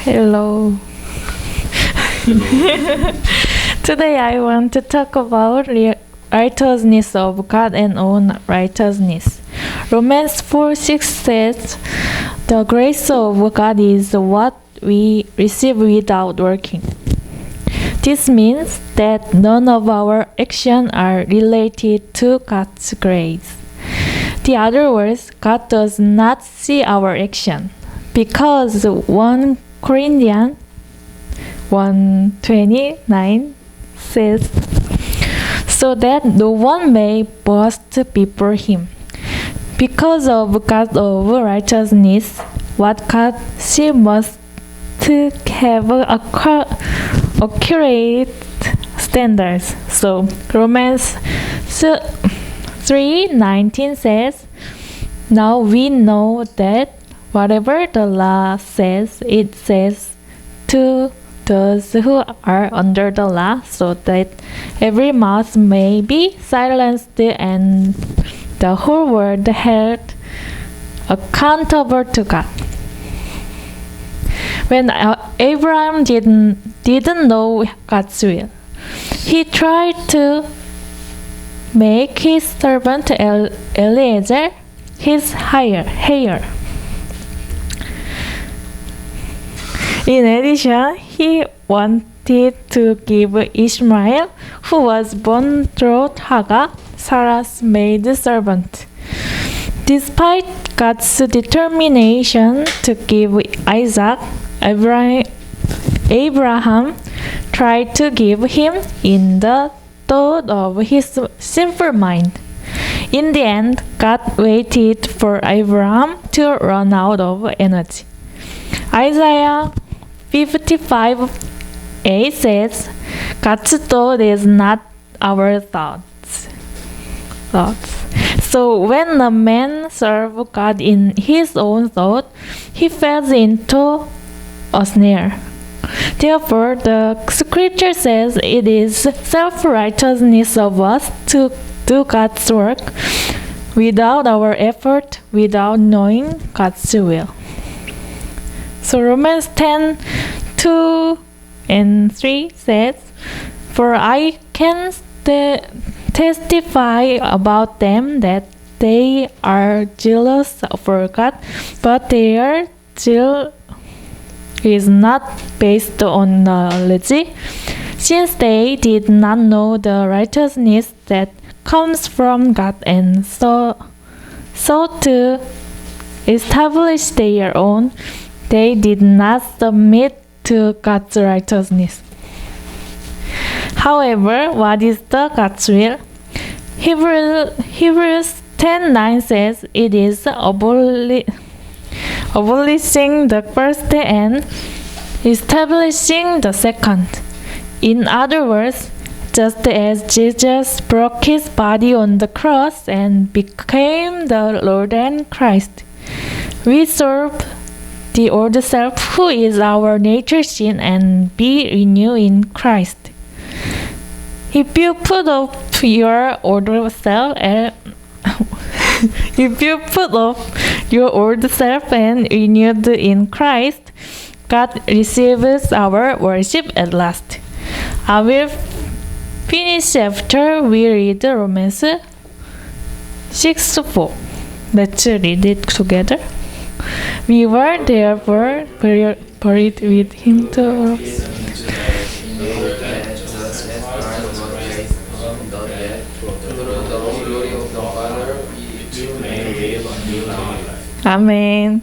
Hello. Today I want to talk about righteousness of God and own righteousness. Romans 4:6 says, "The grace of God is what we receive without working." This means that none of our actions are related to God's grace. In other words, God does not see our action, because 1 Corinthians 1:29 says, "So that no one may boast before him." Because of God's righteousness, what God sees must have accurate standards. So Romans 3:19 says, "Now we know that whatever the law says, it says to those who are under the law, so that every mouth may be silenced and the whole world held accountable to God." When Abraham didn't know God's will, he tried to make his servant Eliezer his heir. In addition, he wanted to give Ishmael, who was born through Hagar, Sarah's maidservant. Despite God's determination to give Isaac, Abraham tried to give him in the thought of his sinful mind. In the end, God waited for Abraham to run out of energy. Isaiah 55:8 says, "God's thought is not our thoughts." So when a man serves God in his own thought, he falls into a snare. Therefore, the scripture says it is self-righteousness of us to do God's work without our effort, without knowing God's will. So Romans 10:2-3 says, "For I can testify about them that they are jealous for God, but their zeal is not based on knowledge, since they did not know the righteousness that comes from God and sought to establish their own. They did not submit to God's righteousness." However, what is the God's will? Hebrews 10:9 says it is abolishing the first and establishing the second. In other words, just as Jesus broke his body on the cross and became the Lord and Christ, we serve the old self, who is our nature sin, and be renewed in Christ. If you put off your old self and renewed in Christ, God receives our worship at last. I will finish after we read Romans 6:4. Let's read it together. "We were therefore buried with him to Amen.